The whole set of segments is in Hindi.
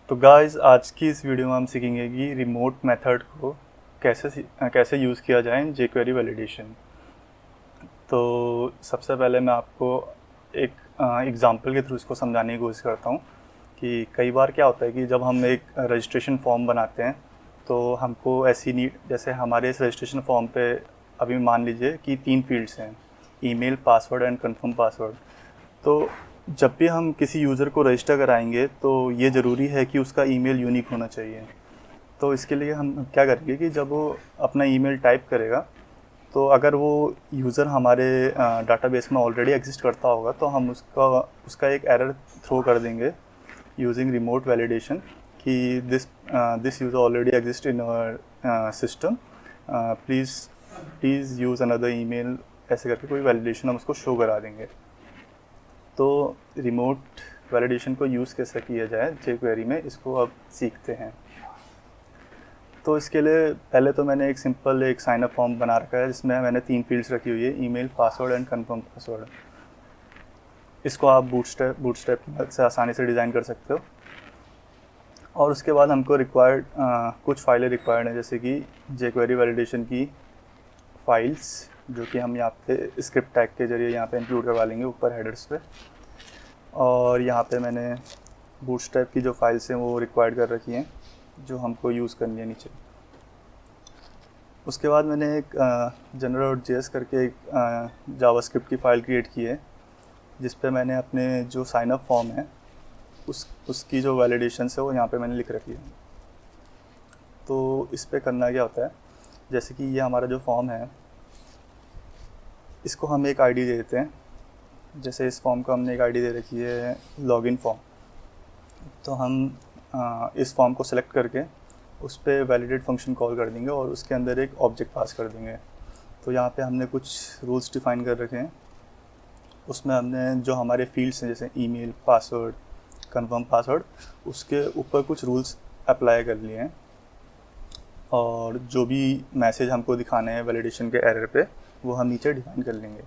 तो गाइस आज की इस वीडियो में हम सीखेंगे कि रिमोट मेथड को कैसे यूज़ किया जाए इन jQuery वैलिडेशन। तो सबसे पहले मैं आपको एक एग्ज़ाम्पल के थ्रू इसको समझाने की कोशिश करता हूँ कि कई बार क्या होता है कि जब हम एक रजिस्ट्रेशन फॉर्म बनाते हैं तो हमको ऐसी नीड, जैसे हमारे इस रजिस्ट्रेशन फॉर्म पे अभी मान लीजिए कि 3 फील्ड्स हैं, email, password and confirm password. तो जब भी हम किसी यूज़र को रजिस्टर कराएंगे तो ये ज़रूरी है कि उसका ईमेल यूनिक होना चाहिए। तो इसके लिए हम क्या करेंगे कि जब वो अपना ईमेल टाइप करेगा तो अगर वो यूज़र हमारे डाटाबेस में ऑलरेडी एग्जिस्ट करता होगा तो हम उसका उसका एक एरर थ्रो कर देंगे यूजिंग रिमोट वैलिडेशन कि this user already exist in our system, please use another email, ऐसे करके कोई वैलिडेशन हम उसको शो करा देंगे। तो रिमोट वैलिडेशन को यूज़ कैसे किया जाए jQuery में, इसको अब सीखते हैं। तो इसके लिए पहले तो मैंने एक सिंपल एक साइन अप फॉर्म बना रखा है जिसमें मैंने 3 फील्ड्स रखी हुई है, email, password and confirm password. इसको आप बूटस्ट्रैप की मदद से आसानी से डिज़ाइन कर सकते हो। और उसके बाद हमको रिक्वायर्ड कुछ फाइलें रिक्वायर्ड हैं, जैसे कि jQuery वैलिडेशन की फाइल्स, जो कि हम यहाँ पे स्क्रिप्ट टैग के जरिए यहाँ पे इंक्लूड करवा लेंगे ऊपर हेडर्स पे। और यहाँ पे मैंने बूटस्ट्रैप की जो फाइल्स हैं वो रिक्वायर्ड कर रखी हैं जो हमको यूज़ करनी है नीचे। उसके बाद मैंने एक general.js करके एक जावास्क्रिप्ट की फ़ाइल क्रिएट की है जिस पे मैंने अपने जो साइन अप फॉर्म है उसकी जो वैलिडेशन है वो यहाँ पे मैंने लिख रखी है। तो इस पे करना क्या होता है, जैसे कि ये हमारा जो फॉर्म है इसको हम एक आईडी दे देते हैं। जैसे इस फॉर्म को हमने एक आईडी दे रखी है लॉगिन फॉर्म, तो हम इस फॉर्म को सेलेक्ट करके उस पर वैलिडेट फंक्शन कॉल कर देंगे और उसके अंदर एक ऑब्जेक्ट पास कर देंगे। तो यहाँ पे हमने कुछ रूल्स डिफाइन कर रखे हैं। उसमें हमने जो हमारे फील्ड्स हैं जैसे ईमेल, पासवर्ड, कंफर्म पासवर्ड, उसके ऊपर कुछ रूल्स अप्लाई कर लिए हैं। और जो भी मैसेज हमको दिखाने हैं वैलिडेशन के एरर पे वो हम नीचे डिफाइन कर लेंगे।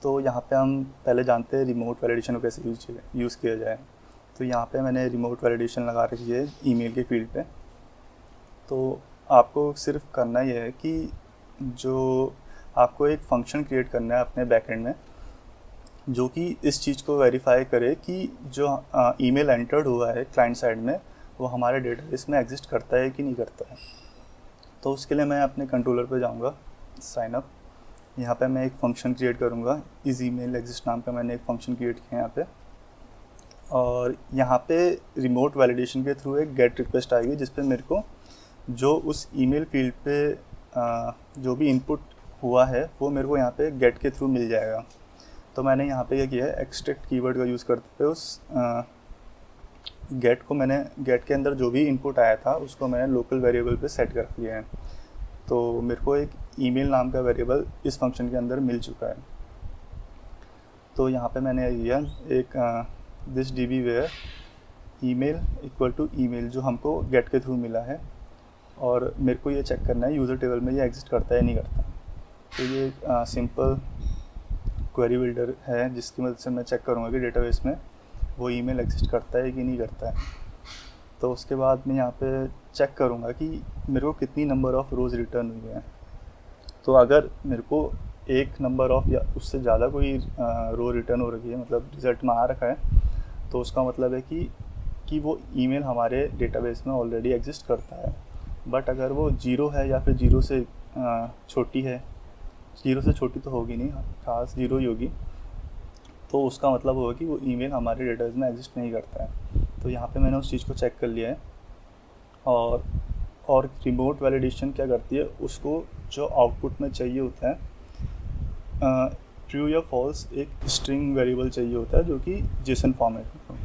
तो यहाँ पे हम पहले जानते हैं रिमोट वैलिडेशन को कैसे यूज़ किया जाए। तो यहाँ पे मैंने रिमोट वैलिडेशन लगा रखी है ईमेल के फील्ड पे। तो आपको सिर्फ करना ये है कि जो आपको एक फ़ंक्शन क्रिएट करना है अपने बैकएंड में जो कि इस चीज़ को वेरीफाई करे कि जो ईमेल एंटर्ड हुआ है क्लाइंट साइड में वो हमारे डेटाबेस में एग्जिस्ट करता है कि नहीं करता है। तो उसके लिए मैं अपने कंट्रोलर पे जाऊँगा, साइन अप, यहाँ पे मैं एक फ़ंक्शन क्रिएट करूँगा। इस ईमेल एग्जिस्ट नाम का मैंने एक फ़ंक्शन क्रिएट किया यहाँ पे। और यहाँ पे रिमोट वैलिडेशन के थ्रू एक गेट रिक्वेस्ट आएगी जिस पे मेरे को जो उस ईमेल फील्ड पे जो भी इनपुट हुआ है वो मेरे को यहाँ पे गेट के थ्रू मिल जाएगा। तो मैंने यहाँ पे क्या किया है, एक्सट्रैक्ट कीवर्ड का यूज़ करते हुए उस गेट को मैंने गेट के अंदर जो भी इनपुट आया था उसको मैंने लोकल वेरिएबल पे सेट कर दिया है। तो मेरे को एक ईमेल नाम का वेरिएबल इस फंक्शन के अंदर मिल चुका है। तो यहाँ पे मैंने दिया एक this db where email equal to email जो हमको गेट के थ्रू मिला है। और मेरे को ये चेक करना है यूज़र टेबल में ये एग्जिस्ट करता है नहीं करता। तो ये सिंपल क्वेरी बिल्डर है जिसकी मदद से मैं चेक करूँगा कि डेटाबेस में वो ईमेल एग्जिस्ट करता है कि नहीं करता है। तो उसके बाद मैं यहाँ पे चेक करूँगा कि मेरे को कितनी नंबर ऑफ़ रोज़ रिटर्न हुई है। तो अगर मेरे को एक नंबर ऑफ़ या उससे ज़्यादा कोई रो रिटर्न हो रही है, मतलब रिज़ल्ट में आ रखा है, तो उसका मतलब है कि वो ईमेल हमारे डेटाबेस में ऑलरेडी एग्जिस्ट करता है। बट अगर वो 0 है या फिर 0 से छोटी है, 0 से छोटी तो होगी नहीं, खास 0 ही होगी, तो उसका मतलब होगा कि वो ईमेल हमारे डेटाबेस में एग्जिस्ट नहीं करता है। तो यहाँ पे मैंने उस चीज़ को चेक कर लिया है। और रिमोट वैलिडेशन क्या करती है, उसको जो आउटपुट में चाहिए होता है ट्रू या फॉल्स एक स्ट्रिंग वेरिएबल चाहिए होता है जो कि जेसन फॉर्मेट में।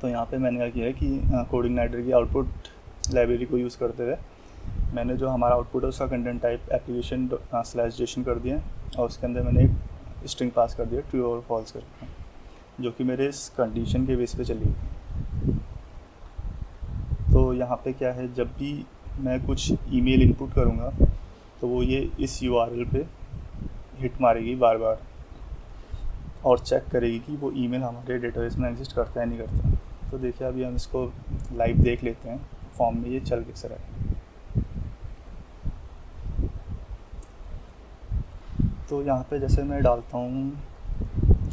तो यहाँ पे मैंने क्या किया है कि कोडिंग नाइटर की आउटपुट लाइब्रेरी को यूज़ करते हुए मैंने जो हमारा आउटपुट है उसका कंटेंट टाइप एप्लीकेशन /जेसन कर दिया और उसके अंदर मैंने एक स्ट्रिंग पास कर दिया ट्रू और फॉल्स करके, जो कि मेरे इस कंडीशन के बेस पे चली। तो यहाँ पे क्या है, जब भी मैं कुछ ईमेल इनपुट करूँगा तो वो ये इस यूआरएल पे हिट मारेगी बार बार और चेक करेगी कि वो ईमेल हमारे डेटाबेस में एग्जिस्ट करता है नहीं करता। तो देखिए अभी हम इसको लाइव देख लेते हैं फॉर्म में ये चल कैसे रहा है। तो यहाँ पे जैसे मैं डालता हूँ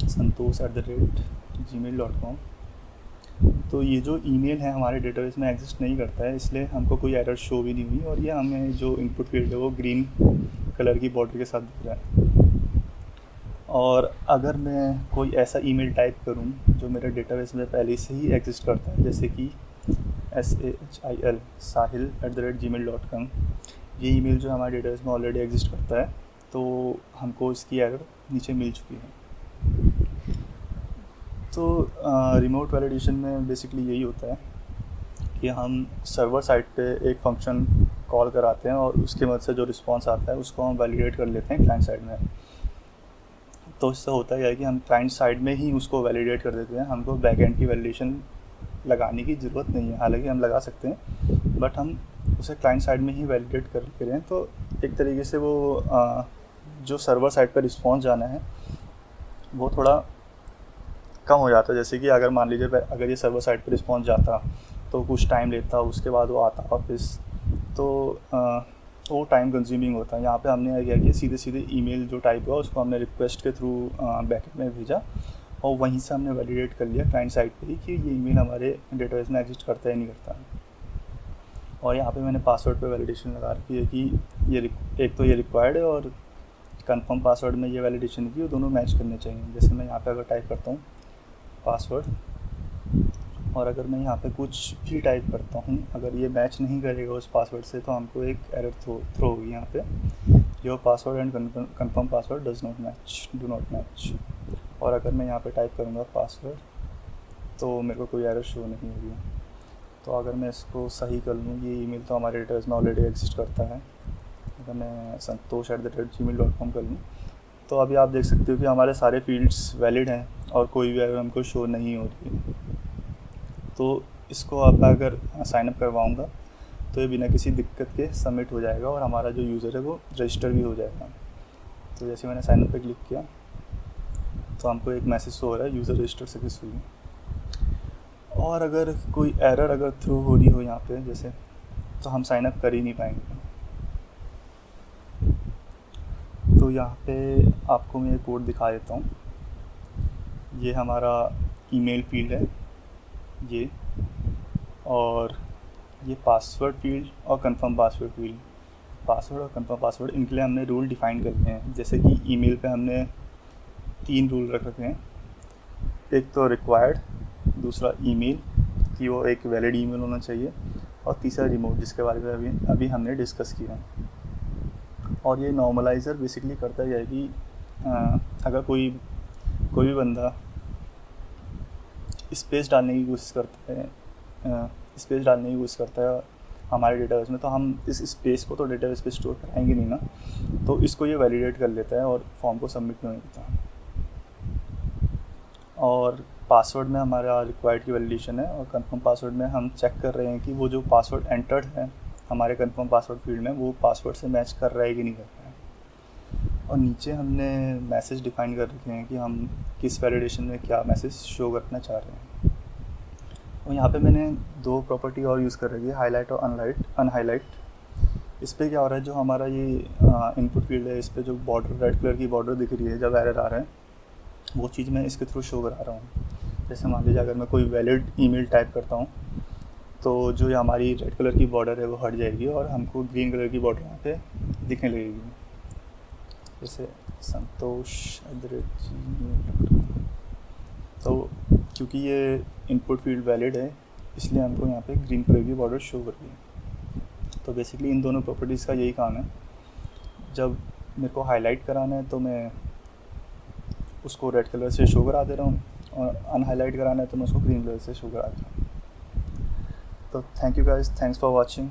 santosh@gmail.com, तो ये जो ईमेल है हमारे डेटाबेस में एग्जिस्ट नहीं करता है, इसलिए हमको कोई एरर शो भी नहीं हुई और ये हमें जो इनपुट फील्ड है वो ग्रीन कलर की बॉर्डर के साथ दिख रहा है। और अगर मैं कोई ऐसा ईमेल टाइप करूं जो मेरे डेटाबेस में पहले से ही एग्जिस्ट करता है, जैसे कि sahil@gmail.com, ये ईमेल जो हमारे डेटाबेस में ऑलरेडी एग्जिस्ट करता है, तो हमको इसकी एरर नीचे मिल चुकी है। तो रिमोट वैलिडेशन में बेसिकली यही होता है कि हम सर्वर साइड पे एक फंक्शन कॉल कराते हैं और उसकी मदद से जो रिस्पांस आता है उसको हम वैलिडेट कर लेते हैं क्लाइंट साइड में। तो इससे होता है कि हम क्लाइंट साइड में ही उसको वैलिडेट कर देते हैं, हमको बैकएंड की वैलिडेशन लगाने की ज़रूरत नहीं है। हालांकि हम लगा सकते हैं, बट हम उसे क्लाइंट साइड में ही वैलिडेट कर रहे हैं। तो एक तरीके से वो जो सर्वर साइड पर रिस्पांस जाना है वो थोड़ा कम हो जाता है। जैसे कि अगर मान लीजिए अगर ये सर्वर साइड पर रिस्पांस जाता तो कुछ टाइम लेता, उसके बाद वो आता वापस, तो वो टाइम कंज्यूमिंग होता है। यहाँ पे हमने क्या किया, सीधे सीधे ईमेल जो टाइप हुआ उसको हमने रिक्वेस्ट के थ्रू बैकएंड में भेजा और वहीं से हमने वैलिडेट कर लिया क्लाइंट साइड पे ही कि ये ईमेल हमारे डेटाबेस में एग्जिस्ट करता है नहीं करता। और यहाँ पे मैंने पासवर्ड पे वैलिडेशन लगा रखी है कि ये एक तो ये रिक्वायर्ड है और कंफर्म पासवर्ड में ये वैलिडेशन की वो दोनों मैच करने चाहिए। जैसे मैं यहाँ पे अगर टाइप करता हूँ पासवर्ड और अगर मैं यहाँ पे कुछ भी टाइप करता हूँ, अगर ये मैच नहीं करेगा उस पासवर्ड से तो हमको एक एरर थ्रो होगी यहाँ पे, your password and confirm password do not match. और अगर मैं यहाँ पे टाइप करूँगा पासवर्ड तो मेरे को कोई एरर शो नहीं होगी। तो अगर मैं इसको सही कर लूँ, ये ईमेल तो हमारे डेटाबेस में ऑलरेडी एग्जिस्ट करता है, अगर मैं santosh@gmail.com कर लूँ तो अभी आप देख सकते हो कि हमारे सारे फील्ड्स वैलिड हैं और कोई भी एरर हमको शो नहीं हो रही है। तो इसको अब अगर साइन अप करवाऊँगा तो ये बिना किसी दिक्कत के सबमिट हो जाएगा और हमारा जो यूज़र है वो रजिस्टर भी हो जाएगा। तो जैसे मैंने साइन अप पे क्लिक किया तो हमको एक मैसेज शो हो रहा है, यूज़र रजिस्टर सक्सेसफुली। और अगर कोई एरर अगर थ्रो हो रही हो यहाँ पे जैसे, तो हम साइन अप कर ही नहीं पाएंगे। तो यहाँ पे आपको मैं कोड दिखा देता हूँ। ये हमारा ईमेल फील्ड है ये, और ये पासवर्ड फील्ड और कंफर्म पासवर्ड फील्ड। पासवर्ड और कंफर्म पासवर्ड इनके लिए हमने रूल डिफ़ाइन करते हैं। जैसे कि ईमेल पे हमने 3 रूल रख रखे हैं, एक तो रिक्वायर्ड, दूसरा ईमेल कि वो एक वैलिड ईमेल होना चाहिए, और तीसरा रिमोट जिसके बारे में अभी हमने डिस्कस किया। और ये नॉर्मलाइज़र बेसिकली करता है कि अगर कोई भी बंदा स्पेस डालने की कोशिश करता है हमारे डेटाबेस में, तो हम इस स्पेस को तो डेटाबेस पे स्टोर कराएंगे नहीं ना, तो इसको ये वैलिडेट कर लेता है और फॉर्म को सबमिट नहीं देता। और पासवर्ड में हमारा रिक्वायर्ड की वैलिडेशन है, और कंफर्म पासवर्ड में हम चेक कर रहे हैं कि वो जो पासवर्ड एंटर्ड है हमारे कंफर्म पासवर्ड फील्ड में वो पासवर्ड से मैच कर रहा है कि नहीं कर रहा है। और नीचे हमने मैसेज डिफ़ाइन कर रखे हैं कि हम किस वैलिडेशन में क्या मैसेज शो करना चाह रहे हैं। और यहाँ पे मैंने 2 प्रॉपर्टी और यूज़ कर रखी है, हाईलाइट और अनहाईलाइट। इस पर क्या हो रहा है, जो हमारा ये इनपुट फील्ड है इस पर जो बॉर्डर रेड कलर की बॉर्डर दिख रही है जब एरर आ रहा है, वो चीज़ मैं इसके थ्रू शो करा रहा हूँ। जैसे मान लीजिए अगर मैं कोई वैलिड ईमेल टाइप करता हूँ तो जो ये हमारी रेड कलर की बॉर्डर है वो हट जाएगी और हमको ग्रीन कलर की बॉर्डर यहाँ पे दिखने लगेगी। जैसे santosh@gmail.com। तो क्योंकि ये इनपुट फील्ड वैलिड है इसलिए हमको यहाँ पे ग्रीन कलर की बॉर्डर शो कर रही है। तो बेसिकली इन दोनों प्रॉपर्टीज़ का यही काम है। जब मेरे को हाईलाइट कराना है तो मैं उसको रेड कलर से शो करा दे रहा हूँ, और अनहाईलाइट कराना है तो मैं उसको ग्रीन कलर से शो करा दे रहा हूँ। तो thank you guys, thanks for watching.